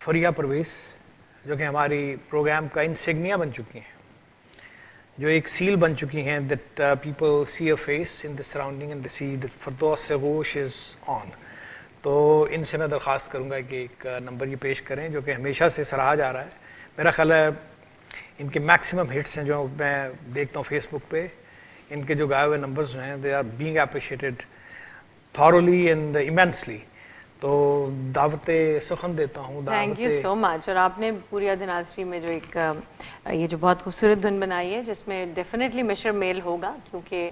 फरिया परवेज़, जो कि हमारी प्रोग्राम का इंसिग्निया बन चुकी हैं, जो एक सील बन चुकी हैं, that people see a face in the surrounding and they see that फरदौस सगोश इज़ ऑन। तो इनसे मैं दरख्वास्त करूँगा कि एक नंबर ये पेश करें जो कि हमेशा से सराहा जा रहा है। मेरा ख्याल है इनके मैक्सिमम हिट्स हैं जो मैं देखता हूँ फेसबुक पे, इनके जो गाए हुए नंबर्स जो हैं, they are being appreciated thoroughly and immensely. तो दावत सुखन देता हूँ। Thank you so much. और आपने पूरी अदनाजरी में जो एक ये जो बहुत खूबसूरत धुन बनाई है, जिसमें डेफिनेटली मिश्र मेल होगा, क्योंकि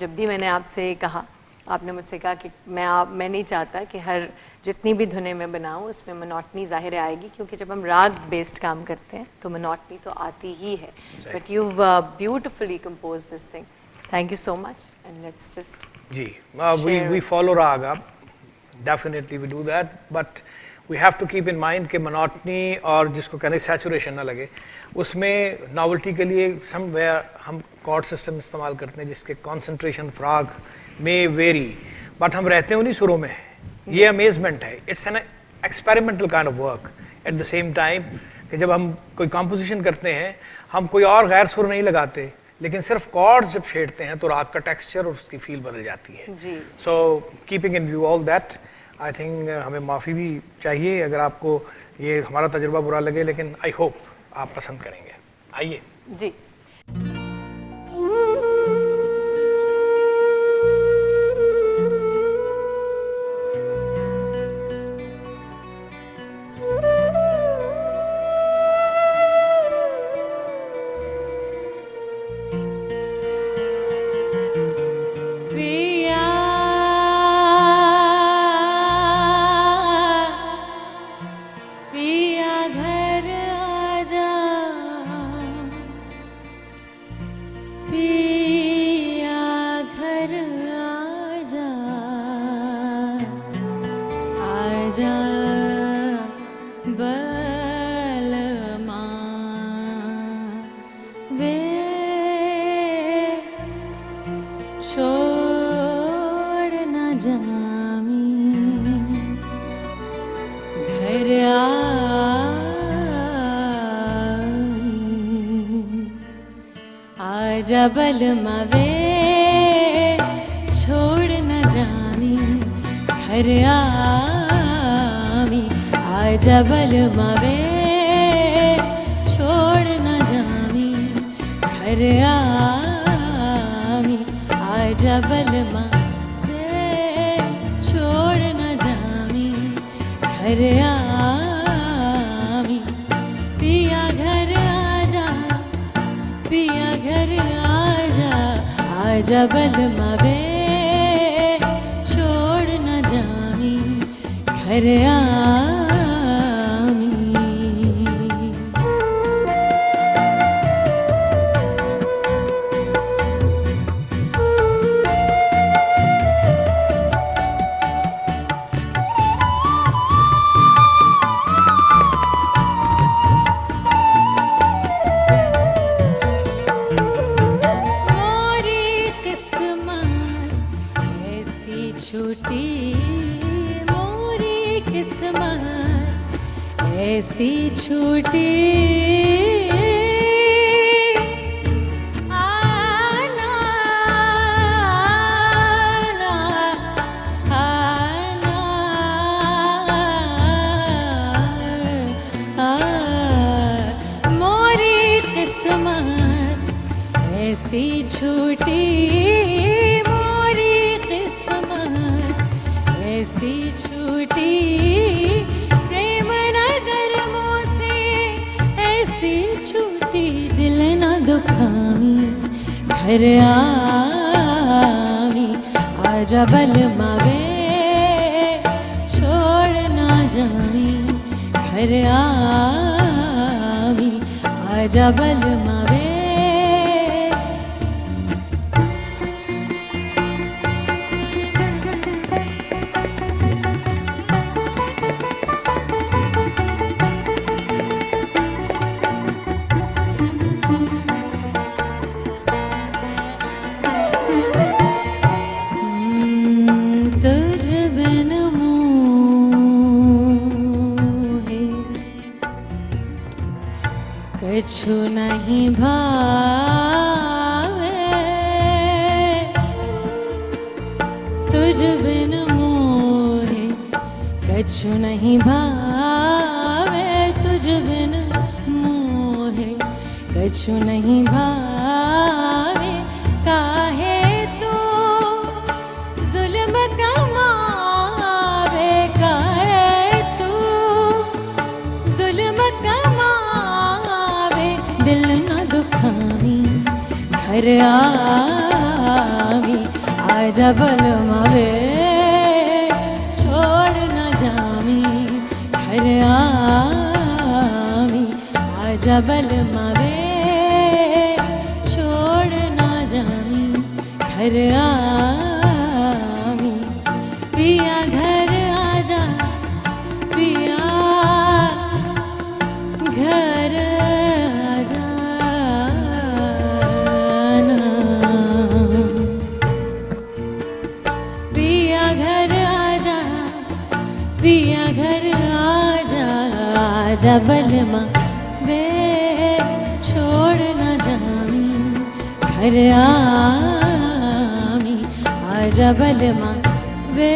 जब भी मैंने आपसे कहा, आपने मुझसे कहा कि मैं नहीं चाहता कि हर जितनी भी धुनें मैं बनाऊँ उसमें मोनोटनी ज़ाहिर आएगी, क्योंकि जब हम राग बेस्ड काम करते हैं तो मोनोटनी तो आती ही है। But you beautifully compose this thing. Thank you so much and let's just जी we follow raag up, definitely we do that, but we have to keep in mind कि मोनोटनी और जिसको कहने सैचुरेशन ना लगे, उसमें नॉवल्टी के लिए समवेयर हम कॉर्ड सिस्टम इस्तेमाल करते हैं जिसके कॉन्सेंट्रेशन फ्राग में वेरी, बट हम रहते हैं उन्हीं सुरों में। ये अमेजमेंट है, it's an experimental kind of work at the same time कि जब हम कोई कॉम्पोजिशन करते हैं हम कोई और गैर सुर नहीं लगाते, लेकिन सिर्फ कॉर्ड्स जब छेड़ते हैं तो राग का टेक्सचर और उसकी फील बदल जाती है। So keeping in view all that, I think हमें माफ़ी भी चाहिए अगर आपको ये हमारा तजुर्बा बुरा लगे, लेकिन आई होप आप पसंद करेंगे। आइए जी। बलमा वे छोड़ न जामी घर आमी, आजा बलमा वे छोड़ न जामी घर आमी, आजा बलमा वे छोड़ न जामी घर आमी, पिया घर आजा, पिया घर आजा बलमा वे छोड़ न जामी घर आमी। ऐसी छूटी आना आना आना, मोरी किस्मत ऐसी छूटी, मोरी किस्मत ऐसी छूटी, दिल न दुखामी घर आमी, आजा बलमा वे छोड़ न जामी घर आमी, आजा बलमा वे। तुझ बिन मोहे कछु नहीं भावे तुझ बिन मोहे, कछु नहीं भावे तुझ बिन मोहे, कछु नहीं भावे। काहे तू जुल्म कमावे, काहे तू जुल्म कमावे, दिल न दुखावी घर आवी, आजा बलमावे छोड़ न जावी घर आवी, आजा बलमावे छोड़ न जावी घर आवी। पिया घर आजा, पिया घर आजा ना। पिया घर आजा, पिया घर आजा, आजा बलमा वे छोड़ न जावी घर आवी, आजा बलमा वे।